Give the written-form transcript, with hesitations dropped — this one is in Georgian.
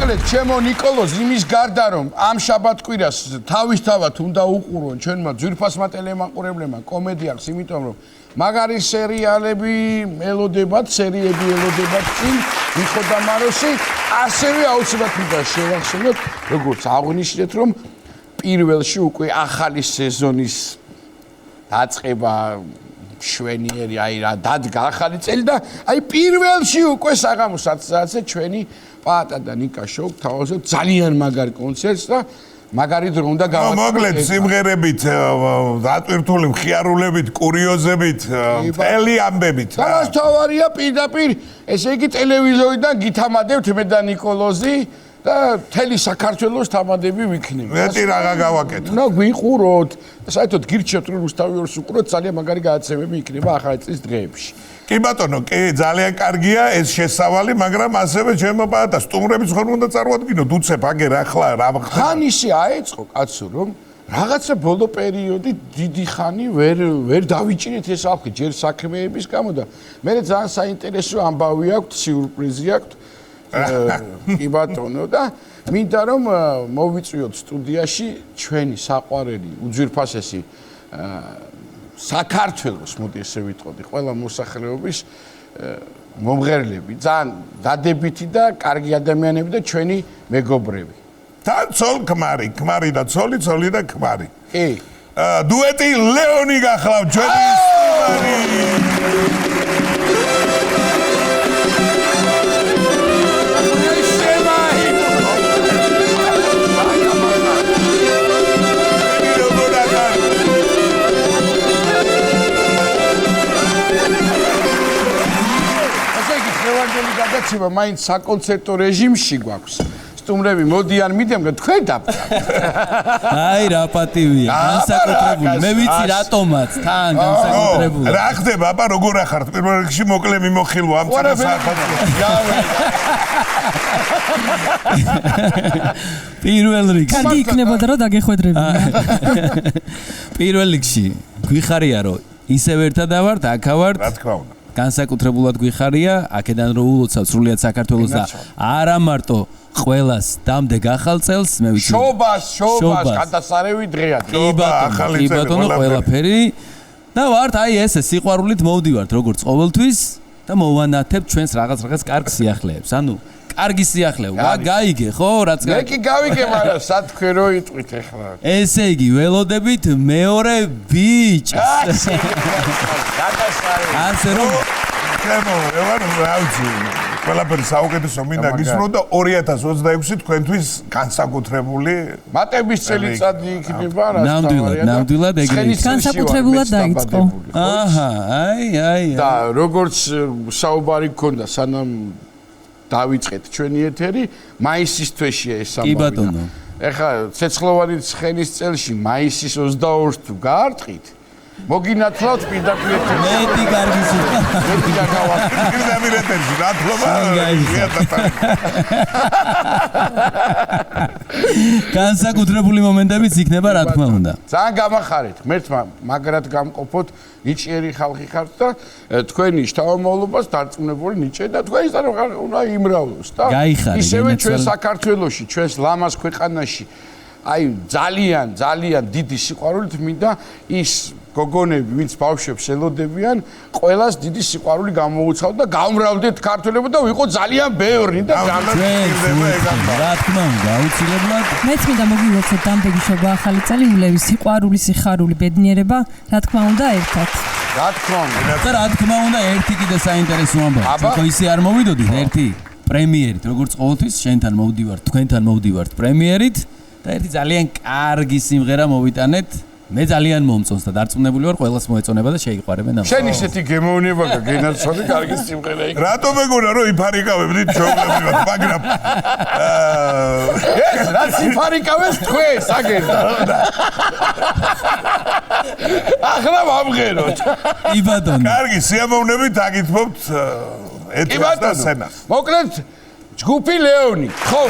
მოკლედ, ჩემო ნიკოლოზ, იმის გარდა რომ ამ შაბათკვირას თავისთავად უნდა უყურონ ჩვენმა ძვირფასმა ტელემაყურებლებმა კომედიას, იმიტომ რომ მაგარი სერიალები ელოდებათ, სერიები ელოდებათ წინ, ნიკო და მაროსი, ასევე აუცილებლად უნდა შევახსენოთ, როგორც აღნიშნეთ, რომ პირველში უკვე ახალი სეზონის დაწყება შვენიერი, აი რა დადგა ახალი წელი და აი პირველში უკვე საღამოს 10 საათზე ჩვენი პატა და ნიკა შოუ თავაზობთ ძალიან მაგარი კონცერტს და მაგარი დრო უნდა გავაკეთოთ. მოკლედ სიმღერებით, დატვირთული მხიარულებით, კურიოზებით, მთელი ამბებით. და თავარია პირდაპირ, ესე იგი ტელევიზორიდან გითამადებთ მე და ნიკოლოზი და მთელი საქართველოს თამადები ვიქნები. მეტი რაღა გავაკეთოთ. უნდა გვიყუროთ. საერთოდ გირჩევთ რომ რუსთავიორს უყუროთ, ძალიან მაგარი გადაცემები იქნება ახალი წლის დღეებში. კი ბატონო, კი ძალიან კარგია ეს შესავალი, მაგრამ ასევე ჩემო პატა სტუმრების ხომ უნდა წარუადგინოთ, უცებ აგერ ახლა რა ხდება. ხან ისე აეწყო კაცო რომ რაღაცა ბოლო პერიოდი დიდი ხანი ვერ დავიჭირეთ ეს ალხი ჯერ საქმეების გამო და მე ძალიან საინტერესო ამბავი აქვს, სიურპრიზი აქვს. კი ბატონო და მინდა რომ მოვიწვიოთ სტუდიაში ჩვენი საყვარელი უძვირფასესი საქართველოს მოდი ესე ვიტყოდი ყველა მოსახლეობის მომღერლები ძალიან დადებითი და კარგი ადამიანები და ჩვენი მეგობრები და ცოლ ქმარი, ქმარი და ცოლი, ცოლი და ქმარი. კი. დუეტი ლეონი გახლავთ ჩვენი სტუმარი. გადაცემა მაინც საკონცერტო რეჟიმში გვაქვს. სტუმრები მოდიან მიდიან თქვენ დაბჭა. აი რა პატივია, განსაკუთრებული. მე ვიცი რატომაც თან განსაკუთრებული. რა ხდება, აბა როგორ ახართ? პირველ რიგში მოკლე მიმოხილვა ამ წინასახადო. პირველ რიგში. კარგი იქნებოდა რომ დაგეხვედრებინა. პირველ რიგში გვიხარია რომ ისევ ერთად ავართ, აქ ავართ. რა თქმა უნდა. განსაკუთრებულად გვიხარია, აქედან რომ ულოცავ სრულიად საქართველოს და არა მარტო ყველას დამდე გახალ წელს, მე ვიცი. შობას, გადასარევი დღეა. კი ბატონო, ყველაფერი და ვართ აი ესე სიყვარულით მოვდივართ როგორც ყოველთვის და მოვანათებ ჩვენს რაღაც კარგ სიახლეებს. ანუ კარგი სიახლეა, გაიგე ხო, რაც მე კი გავიგე, მაგრამ სათქვე რო იტყვით ახლა. ესე იგი, ველოდებით მეორე ბიჭს. ასე რომ ჩემო, რა ვიცი, ყველაფერი საუკეთესო მინდა გისურვო და 2026 თქვენთვის განსაკუთრებული მატების წელიწადი იქნება, რა ნამდვილად ეგრე განსაკუთრებულად დაიწყო. აჰა, აი. და როგორც საუბარი გქონდა სანამ დავიწყეთ ჩვენი ეთერი, მაისის თვეშია ეს ამბავი. კი ბატონო. ეხლა ცეცხლოვანი ცხენის წელში მაისის 22-ს თუ გაარტყით, მოგინათლავთ პირდაპირ ეთერში. მეტი კარგი სიტყვა. მეტი გაგავართ. პირდაპირ ეთერში, ნათლობა. განსაკუთრებული მომენტებიც იქნება, რა თქმა უნდა. ძალიან გამახარეთ, ღმერთმა მაგრად გამყოფოთ, ნიჭიერი ხალხი ხართ და თქვენი შთამომავლობას დარწმუნებული ნიჭიერი და თქვენი უნდა იმრავლოს და ისევე ჩვენ საქართველოში, ჩვენს ლამაზ ქვეყანაში აი ძალიან დიდი სიყვარულით მინდა ის გოგონები, ვინც ბავშვებს ელოდებიან, ყველას დიდი სიყვარული გამოუცავთ და გამრავლდეთ ქართველებო და ვიყო ძალიან ბევრი და განსაკუთრებული რა თქმა უნდა, აუცილებლად. მეც მინდა მოგილოცოთ დამდეგი შობა ახალი წელი, ულევი სიყვარული, სიხარული, ბედნიერება, რა თქმა უნდა ერთად. რა თქმა უნდა. და რა თქმა უნდა ერთი კიდე საინტერესო ამბავი. ხო ისე არ მოვიდოდით ერთი პრემიერით, როგორც ყოველთვის შენთან მოვდივართ, თქვენთან მოვდივართ პრემიერით და ერთი ძალიან კარგი სიმღერა მოვიტანეთ. მე ძალიან მომწონს და დარწმუნებული ვარ, ყველას მოეწონება და შეიყვარებენ ამ. შენ ისეთი გემოვნება გენაცვალე კარგი სიმღერა იქ. რატო მეგონა რომ იფარიკავებდით ჩვეულებრივად, მაგრამ ეს რა იფარიკავეს თქვენს აგერდა. ახლა ვამღეროთ. კი ბატონო. კარგი, სიამოვნებით აგითმობთ ეთერს და სცენას. მოკლედ ჯგუფი ლეონი, ხო?